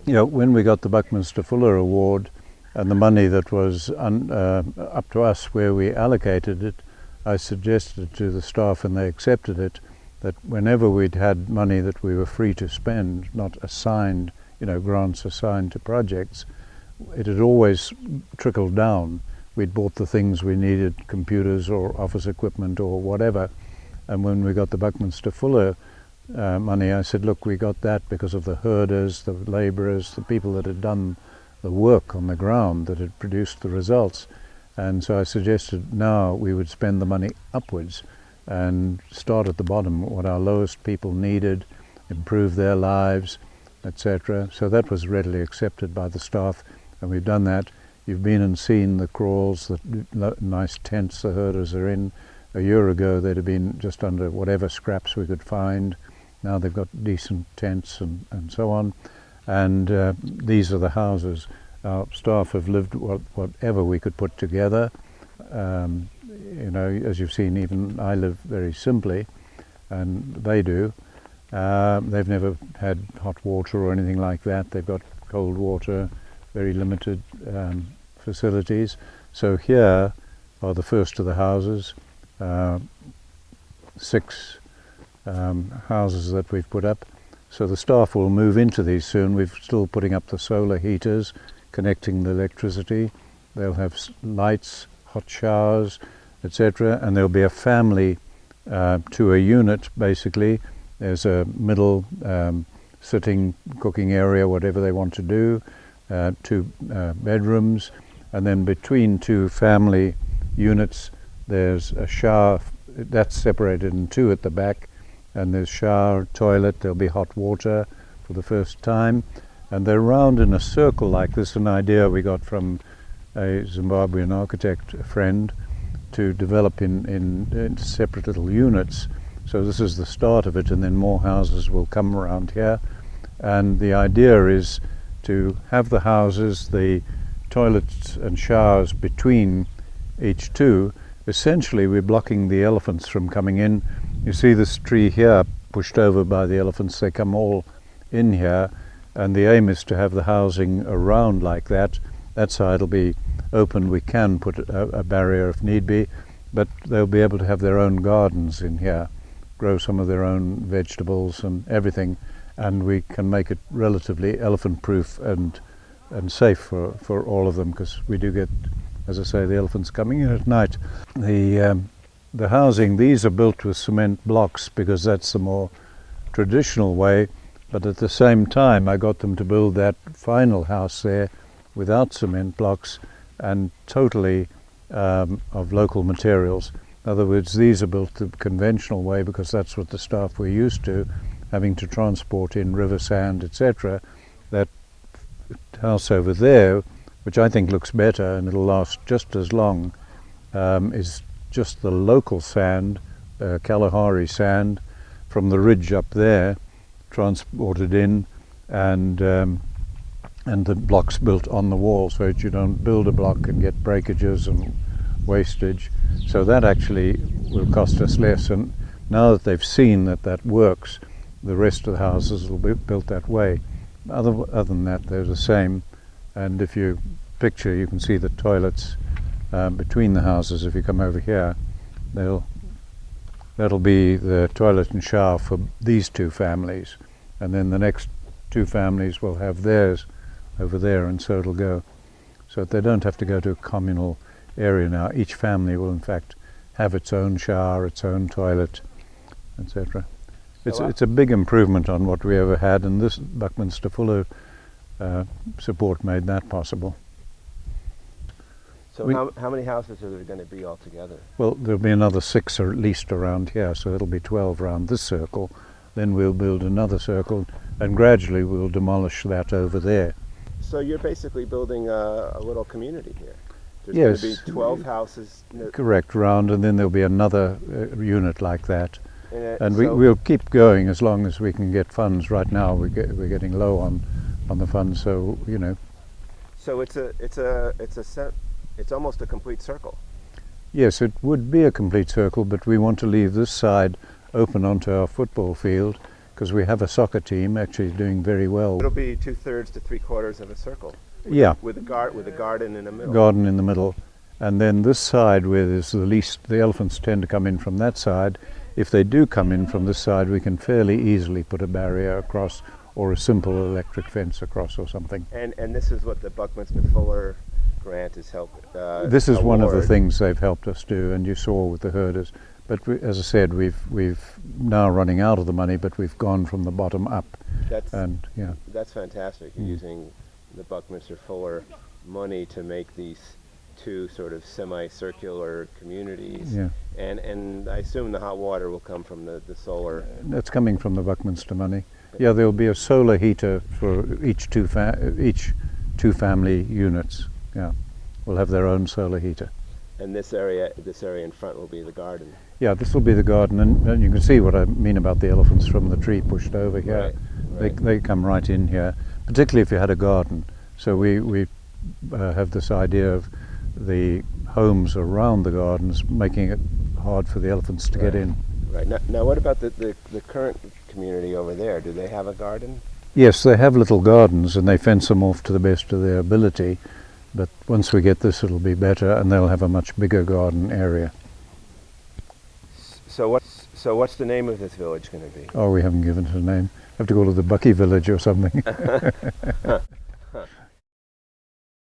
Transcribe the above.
when we got the Buckminster Fuller Award and the money that was up to us where we allocated it, I suggested to the staff, and they accepted it, that whenever we'd had money that we were free to spend, not assigned, grants assigned to projects, it had always trickled down. We'd bought the things we needed, computers or office equipment or whatever. And when we got the Buckminster Fuller money, I said, look, we got that because of the herders, the labourers, the people that had done the work on the ground that had produced the results. And so I suggested now we would spend the money upwards and start at the bottom, what our lowest people needed, improve their lives, etc. So that was readily accepted by the staff, and we've done that. You've been and seen the crawls, the nice tents the herders are in. A year ago they'd have been just under whatever scraps we could find. Now they've got decent tents and so on. And these are the houses. Our staff have lived whatever we could put together. As you've seen, even I live very simply, and they do. They've never had hot water or anything like that. They've got cold water, very limited facilities. So here are the first of the houses, 6 houses that we've put up. So the staff will move into these soon. We're still putting up the solar heaters, connecting the electricity. They'll have lights, hot showers, etc. And there'll be a family to a unit, basically. There's a middle sitting, cooking area, whatever they want to do, 2 bedrooms, and then between 2 family units there's a shower that's separated in 2 at the back, and there's shower, toilet, there'll be hot water for the first time, and they're round in a circle like this, an idea we got from a Zimbabwean architect, a friend, to develop in separate little units. So this is the start of it, and then more houses will come around here. And the idea is to have the houses, the toilets and showers between each 2. Essentially we're blocking the elephants from coming in. You see this tree here pushed over by the elephants. They come all in here, and the aim is to have the housing around like that. That's how it'll be open. We can put a barrier if need be, but they'll be able to have their own gardens in here, grow some of their own vegetables and everything, and we can make it relatively elephant proof and safe for all of them, because we do get, as I say, the elephants coming in at night. The housing, these are built with cement blocks because that's the more traditional way, but at the same time I got them to build that final house there without cement blocks and totally of local materials. In other words, these are built the conventional way because that's what the staff were used to, having to transport in river sand, etc. That house over there, which I think looks better and it'll last just as long, is just the local sand, Kalahari sand, from the ridge up there, transported in, and the blocks built on the wall so that you don't build a block and get breakages and wastage. So that actually will cost us less, and now that they've seen that that works, the rest of the houses will be built that way. Other than that, they're the same, and if you picture, you can see the toilets between the houses. If you come over here, that'll be the toilet and shower for these 2 families, and then the next 2 families will have theirs over there, and so it'll go. So that they don't have to go to a communal area now. Each family will in fact have its own shower, its own toilet, etc. It's a big improvement on what we ever had, and this Buckminster Fuller support made that possible. So how many houses are there going to be altogether? Well, there'll be another 6 or at least around here, so it'll be 12 around this circle. Then we'll build another circle, and gradually we'll demolish that over there. So you're basically building a little community here. There's Yes. going to be 12 houses. Correct, round, and then there'll be another unit like that. And so we'll keep going as long as we can get funds. Right now we're getting low on the funds, so So it's almost a complete circle. Yes, it would be a complete circle, but we want to leave this side open onto our football field, because we have a soccer team actually doing very well. It'll be 2/3 to 3/4 of a circle. Yeah, With a garden in the middle. garden in the middle. And then this side where there's the least, the elephants tend to come in from that side. If they do come in from this side, we can fairly easily put a barrier across or a simple electric fence across or something. And this is what the Buckminster Fuller grant has helped. This is one of the award. things they've helped us do, and you saw with the herders. But as I said, we've now running out of the money, but we've gone from the bottom up. That's fantastic. You're using the Buckminster Fuller money to make these two sort of semicircular communities. Yeah. And I assume the hot water will come from the solar. That's coming from the Buckminster money. Yeah, there'll be a solar heater for each two family units. Yeah, will have their own solar heater. And this area in front will be the garden. Yeah, this will be the garden, and you can see what I mean about the elephants from the tree pushed over here. Right. They come right in here, particularly if you had a garden. So we have this idea of the homes around the gardens making it hard for the elephants to get in. Right. Now what about the current community over there? Do they have a garden? Yes, they have little gardens and they fence them off to the best of their ability, but once we get this it'll be better and they'll have a much bigger garden area. So what's the name of this village going to be? Oh, we haven't given it a name. Have to call it the Bucky Village or something.